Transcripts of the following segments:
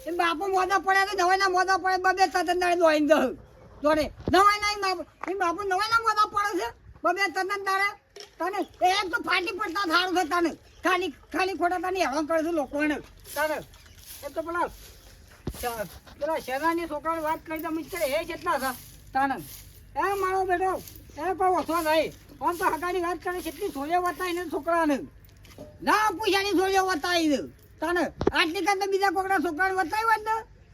એ બાપુ મોદા પડ્યા તો નવાઈ ના મોદા પડે બબે તતન દાડે દોઈને દઉં જોડે નવાઈ ના બાપુ નવાઈ ના મોદા પડે છે બબે તતન દાડે તને એક તો ફાટી પડતા થારું છે તને ખાલી ખોટા તને હેરાન કરે છે લોકોને તને એક તો પેલા શેરાની છોકરાની વાત કરી તો મિત્ર એ જેટલા છે તને એ મારો બેટો એ કોઈ ઓછો નહીં આમ તો હગાની વાત કરે કેટલી છોડીઓ બતાવીને છોકરાને ના પૂછાની છોડીઓ બતાવી દઉં તને આટલી કાંઈ બીજા કોકડા છોકરાને બતાવી હોય ને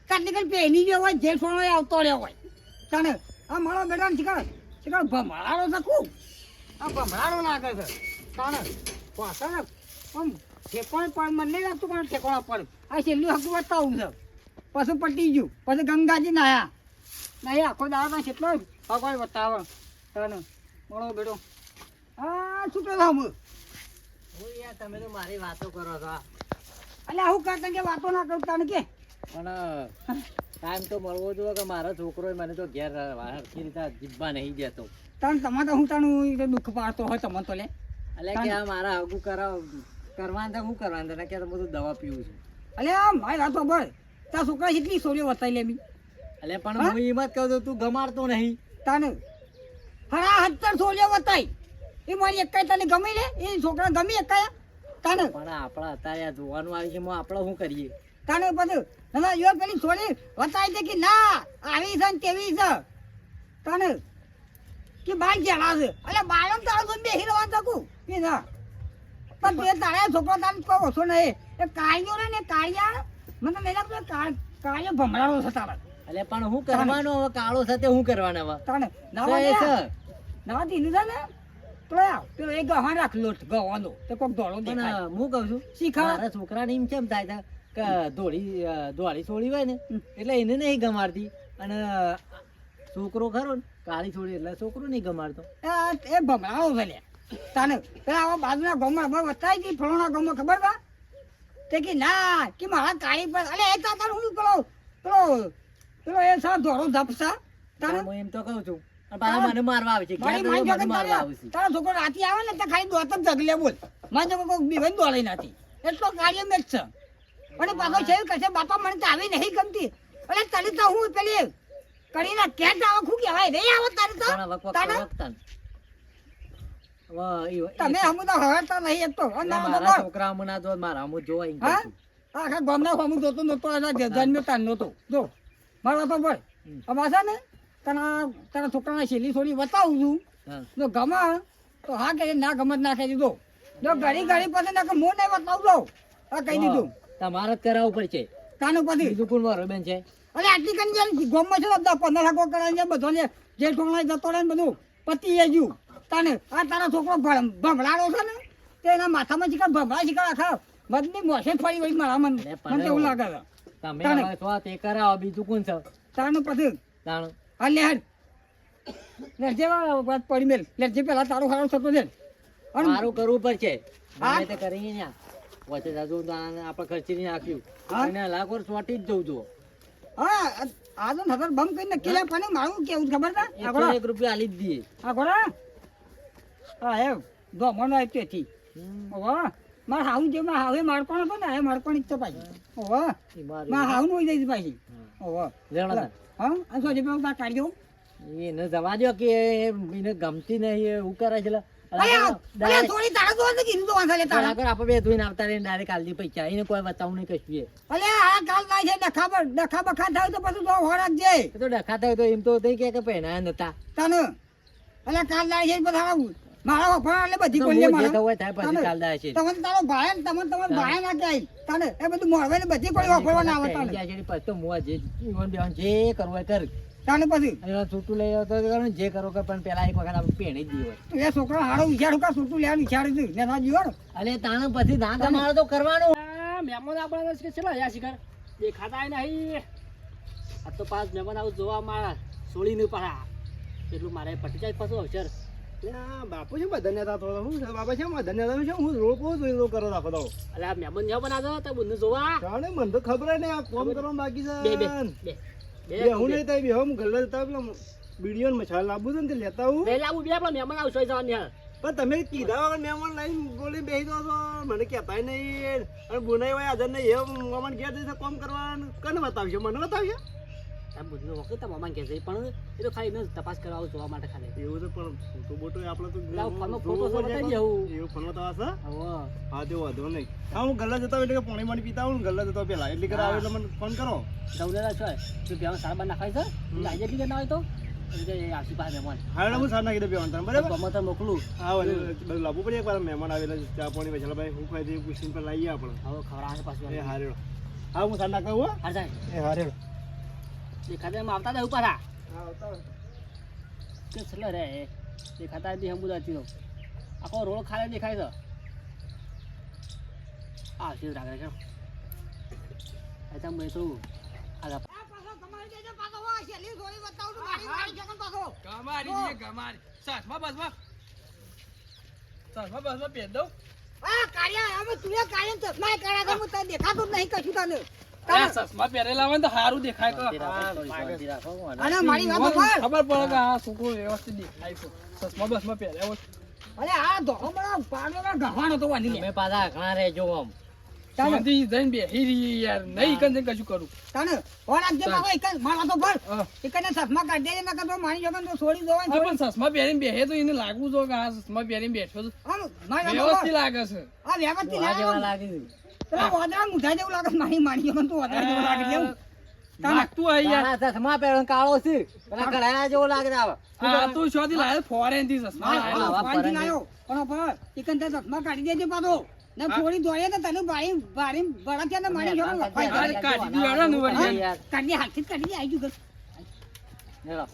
કાટલી કાંઈ પહેલી ગયો હોય જે છોડો આવતો રહ્યો હોય તને આ મારો બેટાને શીખર ભમરાડો શકું આ ભમરાડો નાખે છે તને પાછા આમ ઠેકોણ પણ મને નહીં લાગતું પણ ઠેકોણા પડે આ છેલ્લું હકું બતાવું છે પછી પટી ગયું પછી ગંગાજી નાયા નહીં આખો દાડા કેટલો ભગવાન બતાવે તને મારો બેટો આ છૂટો થાવ યાર તમે તો મારી વાતો કરો છો એટલે આવું કરતા કે વાતો ના કરું તને કે પણ ટાઈમ તો મળવો જોઈએ કે મારો છોકરો મને તો ઘેર હરખી રીતે જીવવા નહીં દેતો તને તમે તો હું તને દુઃખ પાડતો હોય તમે તો લે એટલે કે આ મારા હગું કરવાનું તો હું કરવાનું તને કે બધું દવા પીવું છું અલે આ મારી વાતો બોલ તારા છોકરા કેટલી સોરીઓ બતાવી લે એટલે પણ હું એમ જ કહું છું તું ગમાડતો નહીં તને હરા 70 સોરીઓ બતાવી એ મારી એકાઈ તને ગમી લે એ છોકરા ગમી એકાઈ તને પણ આપણા અત્યારે આ જોવાનું આવી છે આપણે શું કરીએ તને પછી ના યો પેલી સોરી બતાવી દે કે ના આવી છે ને તેવી છે તને કે બાર જણા છે અલે બાળો તારો તો બેહી રહેવા શકું કે ના પણ તે તારા છોકરો તારે કોઈ ઓછો નહીં એ કાળિયો ને કાળિયા મને નહીં લાગતું કાળિયો ભમરાડો છે તારા એટલે પણ હું કરવાનો હવે કાળો સાથે હું કરવાનો હવે તને નવા દીધું છે ને પેલો એક ગહા રાખલો ગવાનો તો કોક ધોળો દેખાય હું કહું છું શીખા મારા છોકરાને એમ કેમ થાય કે ધોળી છોડી હોય ને એટલે એને નહીં ગમાડતી અને છોકરો ખરો ને કાળી છોડી એટલે છોકરો નહીં ગમાડતો એ ભમરાડો છે લે તને પેલા આવા બાજુના ગામમાં બતાવી હતી ફળોના ગામમાં ખબર બા તે કે ના કે મારા કાળી પર અલે એ તાર હું પેલો એ સા ધોળો ધપસા તને હું એમ તો કહું છું પાછા મને મારવા આવે છે મારવા આવે છે તારો છોકરો રાતી આવે ને તો ખાલી દોત જ જગલે બોલ મારે તો કોઈ બીવાઈ દોડાઈ નથી એટલો કાર્ય મેચ છે અને પાછો છે કશે બાપા મને તો આવી નહીં ગમતી અરે તને તો હું પેલી કરીને કેટ આવો ખુ કહેવાય રે આવો તારે તો તમે હમુ તો હરતા નહીં એક તો મારા છોકરા હમુ ના જો મારા હમુ જોવા હા આખા ગામના હમુ જોતો નતો જન્મ તાન નતો જો મારો તો બોલ અમાસા ને તારા છોકરાના છેલ્લી થોડી બતાવું છું જો ગમા તો હા કે ના ગમત ના કહી દીધો જો ઘડી પછી ના હું નહીં બતાવું દો આ કહી દીધું તમારે જ કરાવવું પડશે તાનું પછી બીજું કોણ મારો બેન છે અરે આટલી કન ગોમમાં છે 10-15 લાખો કરાવીને બધો ને જે છોકરા જતો રહે ને બધું પતી ગયું તાને આ તારા છોકરો ભમરાડો છે ને તે એના માથામાં શીખર ભમરા શીખર આખા બધી મોસે ફરી વળી મારા મને એવું લાગે છે તમે હવે તો તે કરાવો બીજું કોણ છે તાનું પછી તાણું હા લેજે વાત પડી મેલ લેજે પેલા તારું હારું થતો છે મારું કરવું પડશે મારે તે કરીએ ને વચ્ચે જાજુ આપણે ખર્ચી નહીં નાખ્યું અને લાખો સોટી જ જવું છું હા આ તો નજર બમ કરીને કેલા પાને મારું કેવું ખબર છે ₹1 આલી જ દીએ આ ગોરા હા એ ગમનો આઈ તેથી ઓવા માર હાઉ જે માં હાવે મારકોણ હતો ને એ મારકોણ ઈચ્છો પાછી ઓવા માં હાઉ નો જઈ પાછી ઓવા લેણો હા આ સોજી પેલો તા કાઢ્યો એને જવા દો કે એને ગમતી નહીં હું કરે છે અરે થોડી તારા તો નથી કીધું તો વાંધા તારા કર આપણે બે ધોઈને આવતા રહીને ડાયરેક્ટ આલદી પૈસા એને કોઈ બતાવું નહીં કશું અલે આ કાલ ના છે ડખા બખા થાય તો પછી તો હોરાક જે તો ડખા થાય તો એમ તો થઈ કે પહેના નતા તને અલે કાલ ના છે બધા મારા વફા એટલે બધી કોલ્લે મારા તો હોય થાય પછી કાલ દા છે તમને તારો ભાઈ તમારો ભાઈ ના કે તને એ બધું મોરવે ને બધી કોઈ વફરવા ના આવે તને પછી તો મુવા જે ઈવન બેન જે કરવું હોય કર તને પછી એનો છૂટું લઈ આવતો જે કરો કે પણ પેલા એક વખત આપણે પેણી જ દીવો તું એ છોકરો હારો વિચારું કા છૂટું લેવાનું વિચારું છું ને ના જીવો અલે તાણ પછી દાન તમારે તો કરવાનું મહેમાન આપણા કે ચલો યા શિખર દેખાતા નહીં આ તો પાસ મહેમાન આવું જોવા મારા સોળી નહીં પાછા એટલું મારે પટી જાય પાછું અવસર બાપુ છે બધાને થોડો હું બાપા છે બધાને છે હું રોડ બહુ જોઈ કરો રાખો દો અલે આ મહેમાન જેવા બનાવતો તો બુંદ જોવા જાણે મને તો ખબર નહીં આ કોમ કરવાનું બાકી છે બે હું નહીં થાય હું ગલ્લા જતા પેલા બીડીઓ મસાલા લાવવું છે ને તે લેતા હું બે લાવું બે આપણા મહેમાન આવશે જવાની પણ તમે કીધા વગર મહેમાન લઈને બોલી બેસી દો છો મને કહેતાય નહીં અને બોનાઈ હોય હાજર નહીં એ મહેમાન ઘેર જઈને કામ કરવાનું કને બતાવશો મને બતાવશો તમે બધું વખત તમારા મામા કહે છે પણ એ તો ખાલી એમને તપાસ કરાવો જોવા માટે ખાલી એવું તો પણ ફોટો બોટો આપણે તો લાવ ફોનમાં ફોટો તો બતાવી દેવું. એવું ફોનમાં તો હશે હવે હા તે વાંધો નહીં હા હું ગલ્લા જતો એટલે કે પાણી પાણી પીતા આવું ને ગલ્લા જતો પેલા એટલે કરે આવે એટલે મને ફોન કરો દવલેલા છે તો બે સારા બાર નાખાય છે આજે બી ના હોય તો એટલે એ આવશે પાસે મહેમાન હા એટલે હું સાર નાખી દે બેવાનું તમે બરાબર ગમે તો મોકલું હા બધું લાવવું પડે એકવાર મહેમાન આવેલા છે. ચા પાણી પૈસા ભાઈ હું ખાઈ દે પૂછીને પર લાવીએ આપણે હવે ખવડાવશે પાછું એ હારેડો હા હું સાર નાખું હો હાર જાય એ હારેડો દેખાતા એમાં આવતા દેવું પાછા હા આવતા કે છેલ્લે રે દેખાતા બી હમ બુદાતી તો આખો રોડ ખાલી દેખાય છે આ સીધ રાખે છે મેં તો આગળ આ પાછો તમારી દેજો પાછો હો છેલ્લી સોળી બતાવું તો મારી મારી જગન પાછો આ કાળિયા હવે તું એ કાળિયા ચશ્મા કાળા તો હું તને દેખાતું જ નહીં કશું તને અને મારી વાત સાંભળ. અરે આ ધોકો બડા પાડોના ગહવાનો તો વાની લે. તમે પાછા ઘણા રહેજો આમ તને ઓર આજ જે બાબા એક મારા તો ભર એકને ચશ્મા કાઢ દેજે નકર તો મારી જગન તો છોડી દો આમ મારી વાત આ વ્યવસ્થિત આ જેવા લાગે લાગે પેલા વાદળા મુઠા જેવું લાગે મારી જગન તો વાદળા જેવું લાગે લેવું તારા ચશ્મા પહેરો કાળો છે પેલા કડાયા જેવો લાગે છે આવા. પાણી લાયો પણ પર એકન તે ચશ્મા કાઢી દેજે પાછો ને છોડી દોડે તો તને બારી બારી બળા ને મારી જગન લખાઈ કાઢી હાથથી કાઢી આવી ગયું હેલો.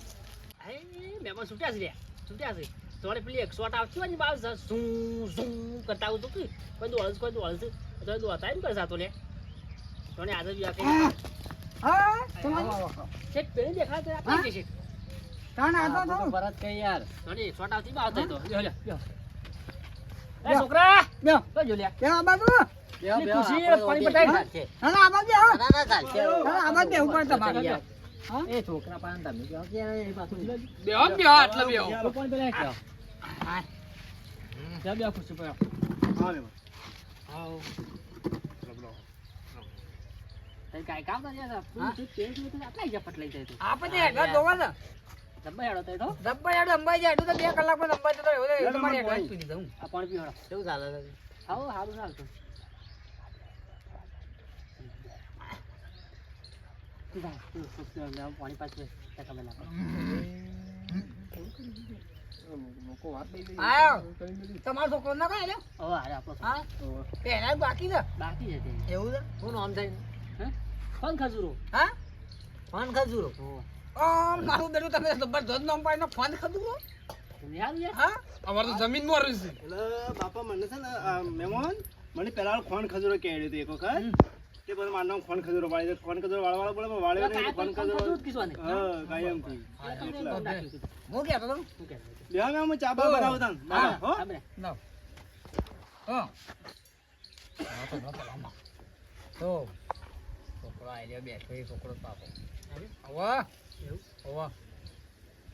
મહેમાન છૂટ્યા છે છૂટ્યા છે થોડી પેલી 108 આવતી હોય ને બાર ઝૂમ ઝૂમ કરતા આવું તો કોઈ દોડે છે તો દોડતા ને કરતા તો લે તો ને આજે બી આ હા તમારી છેક પેલી દેખાય તો આપણે છે તાણ આ આતો બધું તો ભરત કઈ યાર તો ને 108 આવતી બા આવતા તો લ્યો લ્યો એ છોકરા બે તો જો લ્યા બે આ બાજુ બેહો, પેલી બેહો, ખુશી આપણે પાણી તો પટાઈ. ચાલશે. ના આ બાજુ હો ના, ના, ચાલશે. આ બાજુ બે ઉપર તમારે યાર. હા એ છોકરા પાસે તમે કહો કે એ પાછું તો પણ પેલા કહો. હા જા બે ખુશી પર હા લે આવો તઈ કાઈ કામ તો યાર તું પેન તો આટલા જ પટલાઈ જાય તો આપણે હેડવા જોવા છે દબ્બા હેડો તઈ તો દબ્બા હેડ અંબાઈ જાય તો 2 કલાકમાં અંબાઈ જતો રહ્યો તમારે હેડવા જ પીધી દઉં આ પાણી પીવડો કેવું ચાલે છે? આવો હારું ના હાલતું પાણી પાછું તમે નાખો આયો તમારો છોકરો ના કાય લ્યો હવે હારે આપણો હા પેલા બાકી છે બાકી છે તે એવું છે શું નામ છે? હે ફોન ખજૂરો હા ફોન ખજૂરો. ઓ મારું બેટું તમે જબરદસ્ત નામ પાડીને ફોન ખાધું છો? તમે હાલ યાર હા એટલે બાપા મને છે ને મહેમાન મને પેલા ખોન ખજૂરો કહેડ્યું હતું એક વખત તે પછી મારું નામ ખોન ખજૂરો વાળી દે ખોન ખજૂરો વાળવા બોલે પણ વાળ્યો નહીં ખોન ખજૂરો હા કાયમથી હું કહેતો હતો બેહો મેં હું ચા બા બનાવું તને હા. હો લાવ હા તો છોકરો આઈ બેઠો એ છોકરો પાપો હવે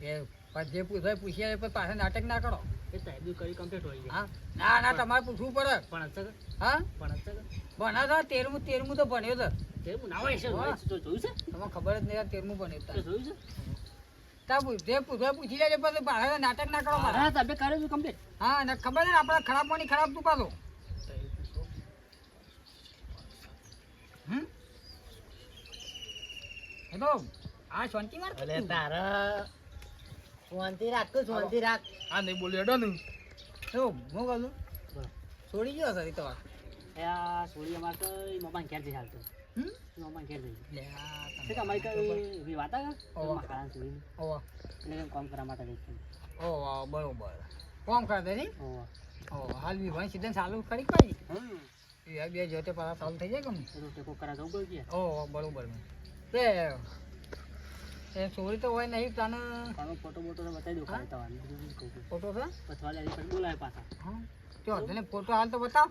એ જે પૂછાય પૂછ્યા પછી પાછા નાટક ના કરો એ સાહેબ કરી કમ્પ્લીટ હોય હા ના ના તમારે પૂછવું પડે પણ છે હા પણ છે ભણા તો તેરમું તો ભણ્યો છે તે ના હોય છે તો જોયું છે તમને ખબર જ નહીં તેરમું ભણ્યો તે છે જોયું છે તા જે પૂછવા પૂછી લેજે પછી પાછા નાટક ના કરો મારા હા તમે કર્યું કમ્પ્લીટ હા ને ખબર ને આપણા ખરાબ પાણી ખરાબ તું પાછો એ તો આ શાંતિ માર અલે તારા શાંતિ રાખ તું, શાંતિ રાખ. તો હું કહું છોડી ગયો સર તો આ સોળી અમાર તો મમ્મા ઘેર જઈ હાલતો હમ મમ્મા ઘેર જઈ લે આ તે અમારી કઈ વાત આ ઓવા. મકાન સોળી ઓવા એટલે કામ કરવા માટે જઈ ઓવા બરોબર કોમ કરતે નહીં ઓવા ઓ હાલ વિભાન સીધા ચાલુ કરી પાડી હમ એ બે જોતે પાછા ચાલુ થઈ જાય કે તો ટેકો કરા જવું ગયું કે ઓ બરોબર તે એ ચોરી તો હોય નહીં તને આનો ફોટો બોટો તો બતાવી દો ખાલી તમારે બીજું કહું ફોટો છે પથવા લે પણ બોલાય પાછા હા જો તને ફોટો હાલ તો બતાવ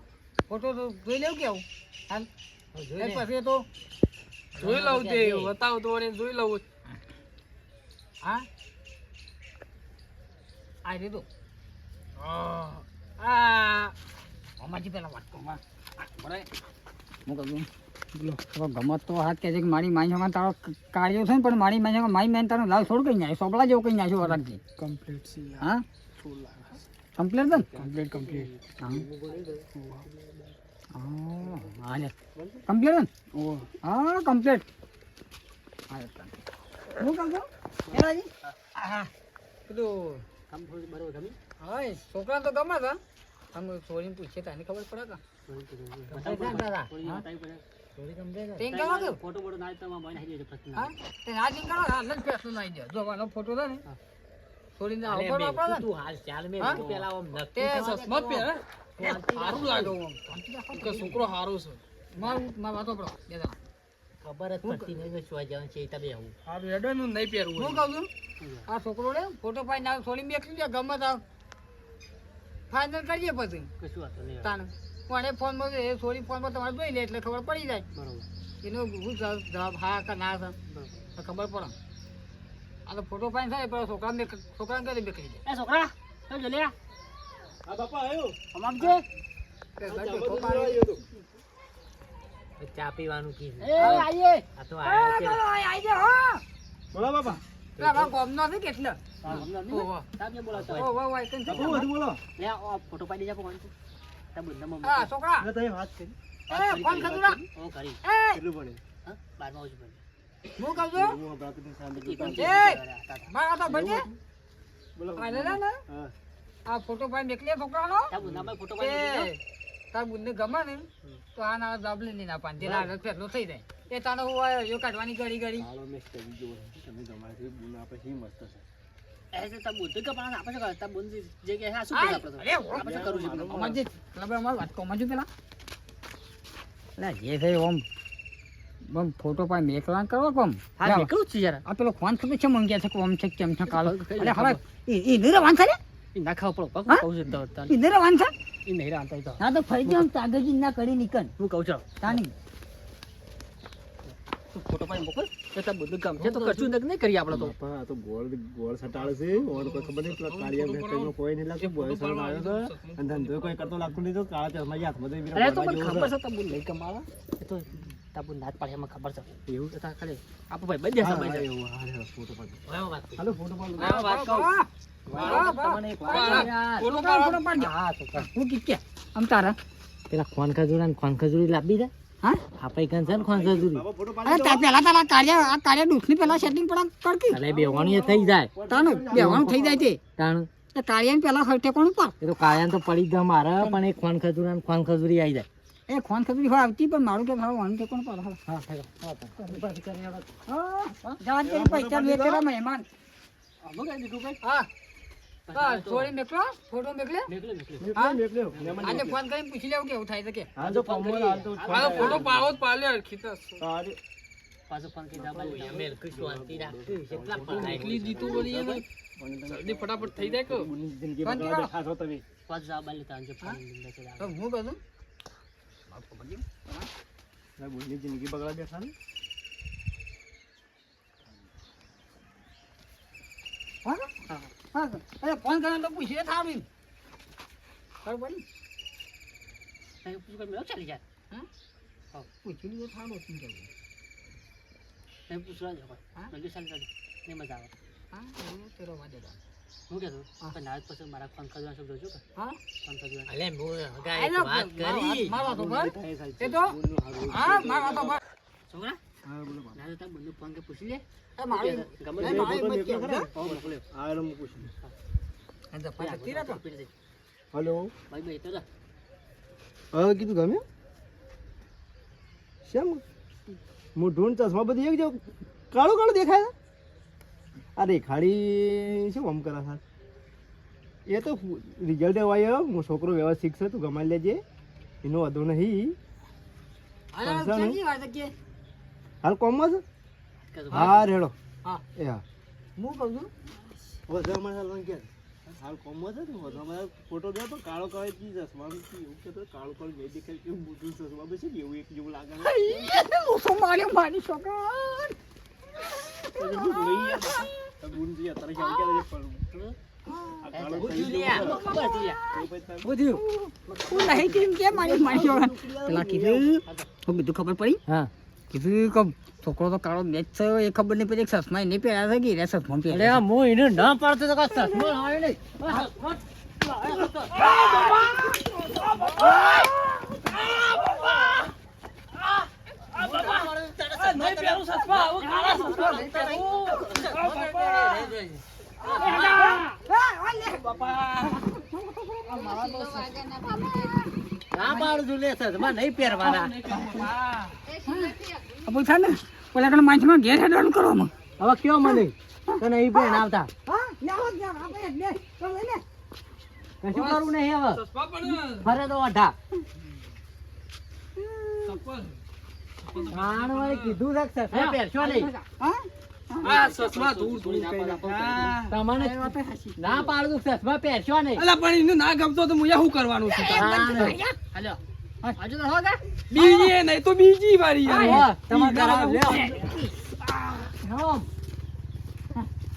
ફોટો તો જોઈ લેવું કેવું હાલ એ પછી તો જોઈ લઉં તે, બતાવ તો જોઈ લઉં હા આ રીતો અમાજી પેલા વાત કરો બરાબર હું કહું બોલો હવે ગમત તો હાથ કહે છે કે મારી માઈ તારો કાર્યો છે ને પણ મારી માઈ મેન તારો લાવ છોડ કઈ નાખ્યો સોપડા જેવું કઈ નાખ્યો અલગથી કમ્પ્લીટ છે હા કમ્પ્લીટ છે ને કમ્પ્લીટ હા હા લે કમ્પ્લીટ ને હા કમ્પ્લીટ હું કહું છું એલાજી હા પેલું કામ થોડું બરોબર ગમી હા છોકરાને તો ગમે છે આમ છોડીને પૂછીએ તને ખબર પડે કે ફોટો બોટો ના તો મને આવી જજો પ્રશ્ન હા તે ના નીકળો હાલ જ પેસું નાઈ દે જો મારો ફોટો છે ને છોડીને આવો પણ આપણે તું હાલ ચાલ મે પેલા આમ તે સસ્મત પહેરે સારું લાગે આમ કે છોકરો સારો છે મારું વાતો પડો બે જણા ખબર જ પડતી નહીં શું જવાનું છે તમે આવું સારું હેડો નું નહીં પહેરવું હું કહું છું આ છોકરો રે ફોટો પાડી ના છોડી મેકલી દે ગમે તો ફાઇનલ કરીએ પછી કશું વાતો નહીં તાને પણ એ ફોનમાં એ છોડી ફોનમાં તમારે જોઈ લે એટલે ખબર પડી જાય બરોબર એનો શું જવાબ હા કે ના છે તો ખબર પડે આ તો ફોટો પાડી થાય પણ છોકરાને કદી મેકલી દે એ છોકરા તો જો લે હા બાપા આવ્યો અમામજે કે ફોટો પાડી ચા પીવાનું કી એ આઈએ આ તો આયા છે આઈ દે હો બોલો બાપા પેલા ગોમનો છે કેટલે ઓહો તમે બોલાવતો ઓહો વાય કન શું હતું બોલો લે આ ફોટો પાડી જા કોણ તા બંદા મમ્મી હા છોકરા મેં તમે વાત કરી એ ફોન ખદુરા ઓ કરી એ કેટલું પડે હા 12 માં આવજો હું કહું છું હું બ્રાતની સામે મારા તો ભજે બોલો આ લે ને હા આ ફોટો પાડી નીકળે છોકરાનો તા બંદા માં ફોટો એ પાડી તાર બુનને ગમે ને તો આ ના દાબલે ની ના પાન તેલા આગળ પેલો થઈ જાય એ તાનો હું યો કાઢવાની ઘડી ઘડી હાલો મેં કરી જો તમે તમારી બુન આપણે હી મસ્ત છે એસે તા બોલ કે પણ આપણે શું તા બોલ જે કે હા શું કરે આપણે અરે હો આપણે શું કરું છે અમાજે લબે અમાર વાત કો મજુ પેલા લે જે છે ઓમ બમ ફોટો પાડી મેકલાન કરો કોમ હા નીકળું છું યાર આ પેલો ફોન ખબર છે મંગ્યા છે કોમ છે કેમ છે કાલો અરે હવે એ નીરે વાન છે ઈ ના ખાવ પડો હા? કહું છું તો એ નીરે વાન છે ઈ નહીં રાંતા તો હા તો ફરી જામ તાગજી ના કરી નીકળ હું કહું છું તાની તું ફોટો પાડી મોકલ તો તા બધું કામ છે તો કશું નહીં કરી આપણે તો બાપા આ તો ગોળ સટાળે છે ઓર કોઈ ખબર નહીં પેલા કાળિયા ભેટનો કોઈ નહીં લાગે બોય સર આવ્યો છે અને ધંધો કોઈ કરતો લાગતું નહીં તો કાળા ચશ્મા હાથમાં દઈ અરે તો મને ખબર છે તા બોલ નહીં કમાવા એ તો તા બોલ નાચ પાડે એમાં ખબર છે એવું તો તા ખાલી આપો ભાઈ બધે હા, સમય છે એવું હા ફોટો પાડ હવે વાત હાલો ફોટો પાડ હા વાત કહું તમને એક વાત કહું યાર ફોટો પાડ હા છોકરા હું કે આમ તારા પેલા ખોન ખજૂરા ને ખોન ખજૂરી લાવી દે હા આપણે કન છે ને ખોન ખજૂરી બાબા ફોટો પાડ અરે તા પેલા તારા કાર્ય ડૂસની પેલા સેટિંગ પડા કરકી એટલે બેવાની થઈ જાય તાનું બેવાનું થઈ જાય તે તાણ તે કાર્યને પેલા હરટે કોણ પર એ તો કાયમ તો પડી જ મારે પણ એક ખોન ખજૂરા ને ખોન ખજૂરી આવી જાય એ ખોન ખબરી હોય આવતી પણ મારું કે મારું વાન તે કોણ પર હા હા જાન તે પૈસા લે તેરા મહેમાન હા હા છોડી મેકલો ફોટો મેકલે આજે ફોન કરીને પૂછી લેવું કેવું થાય છે કે હા જો ફોર્મલ હાલ તો ફોટો પાવો જ પાલે ખીતા અરે પાછો ફોન કરી દા ભાઈ મેલ કશું આંતી રાખી કેટલા પણ એકલી દીતું બોલી ને જલ્દી ફટાફટ થઈ જાય કે બુની જિંદગી બગાડવા બેઠા છો તમે પાછો જવાબ આલી તા અંજે ફોન લઈને છે તો હું કહું બુની જિંદગી બગાડવા બેઠા ને હા હા અરે ફોન કરીને તો પૂછીએ થાવી બરાબર તઈ પૂછ કે મેં ચાલી જાય હા પૂછી લીધો થાડો શું કહું તઈ પૂછવા જો હા? મેં ચાલી જાય ને મજા આવે હા એવું તેરો વાદે હું કહેતો પણ નાજ પછી મારા ફોન ખજૂરા શબ્દ જો કે હા ફોન ખજૂરા અલે મો હગા આઈ એક વાત કરી મારવા તો ભર એ તો હા મારવા તો ભર છોકરા હા બોલો ના તો બંને ફોન કે પૂછી લે એ મારી ગમે એ મારી મત કે હા એનો હું પૂછું અંદર પાછા તીરા તો હલો ભાઈ ભાઈ તો જા હવે કીધું ગમે શેમ મોઢું ને ચશ્મા બધી એક જો કાળું કાળું દેખાય છે? આ રેખાડી શું આમ કરે છે એ તો રિઝલ્ટ આવ્યો હું છોકરો વ્યવસ્થિત છે તું ગમાઈ લેજે એનો વાંધો નહીં અરે કેજી વાત કે હાલ કોમમાં છે કહેતો હા રેડો હા એ હા હું કહું છું વધુ અમારે હાલ કે હાલ કોમમાં છે ને વધુ અમારે ફોટો દે તો કાળો કાળો કી ચશ્મા એવું કે તો કાળું કાળું મેં દેખાય કેવું મોટું ચશ્મા બસ એવું એક જેવું લાગે તો મારી મારી છોકરા બુનજી અત્યારે કેમ કે આ કાળું હું થયું લ્યા? ખબર હતી લ્યા. શું થયું? હું નહીં કેમ કે મારી ઓળખ. પેલા કીધું હું કીધું ખબર પડી હા કીધું કે છોકરો તો કાળો મેચ થયો એ ખબર નહીં પડી ચશ્મા એને પહેર્યા છે કે એને ચશ્મા અરે પહેર્યા આ હું એને ના પાડતો તો કાંઈ ચશ્મો લાવ્યો નહીં. આ ચશ્મો ના પાડું છું લે ચશ્મા નહીં પહેરવાના. અબુ છે ને પેલા કણ માણસમાં ઘેર હેડવાનું કરવામાં હવે કયો મને તો નહીં બેન આવતા હા લેવો જ યાર આપણે લે તો લઈને કશું કરવું નહીં હવે ફરે તો અઢા વાળી કીધું છે કે ચશ્મા પહેરશો નહીં. હા આ સસમા દૂર દૂર કઈ તમને ના પાડું છું ચશ્મા પહેરશો નહીં. અલા પણ એને ના ગમતો તો મુયા શું કરવાનું છે હાલ્યો. હજુ તો હો કે? બીજી એ નહીં તો બીજી વારી યાર હો, તમારે કરાવો, લ્યો.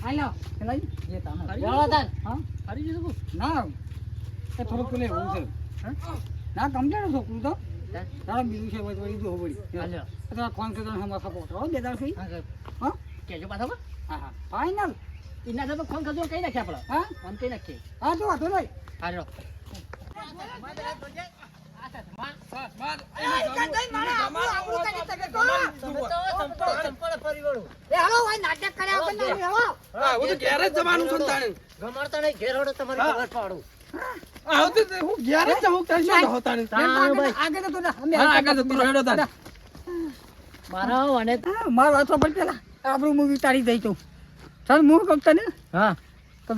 હાલો પેલા એ તમે બોલો તાન. હા હરી જશું કુ? ના એ થોડુંક પેલે એવું છે ના કમ્પ્લેટ છોકરું તો તારા બીજું છે વળી જો વળી હાલ્યો. તારા ફોન કરીને હમણાં સપોર્ટ બે દાડ થઈ હા, કે હા કહેજો પાછો હો. હા હા ફાઇનલ એના સાથે ફોન કરજો કઈ નાખીએ આપણે. હા ફોન કઈ નાખીએ. હા તો વાંધો નહીં હાલ્યો. હા હું તો ઘેર જ જવાનું છે તાણે ગમાડતા નહીં, ઘેર હેડો, તમારી હા. ખબર પાડું. આવ તો હું ઘેર જ જવું તારે શું કહો તાણે તાણ ભાઈ. આગળ તો અમે હા આગળ જતો રહેડો તારે મારા અને મારો વાતો પણ પેલા આપણું મૂવી તારી દઈ તું ચાલ હું કહું તને હા તો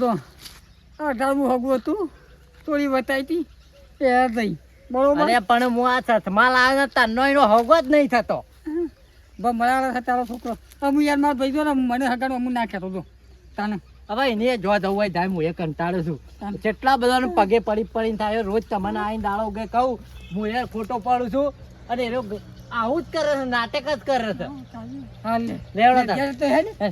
18મું હગું હતું થોડી બતાવી હતી એ દઈ બરોબર અરે પણ હું આ ચશ્મા લાવ્યો ને તારનો એનો હગો જ નહીં થતો. મરાળા છે તારો છોકરો અમુ યાર મારો ભાઈ જો ને મને હગાડો અમુ ના કહેતો હતો તાને હવે એને જો જવું હોય થાય હું એ કંટાળું છું. કેટલા બધાને પગે પડીને થાય રોજ તમને આવીને દાડો કે કહું હું એ ફોટો પાડું છું અને એ આવું જ કરે છે, નાટક જ કરે છે. હાલ લે લેવડો તાર. ઘેર તો હે ને હે,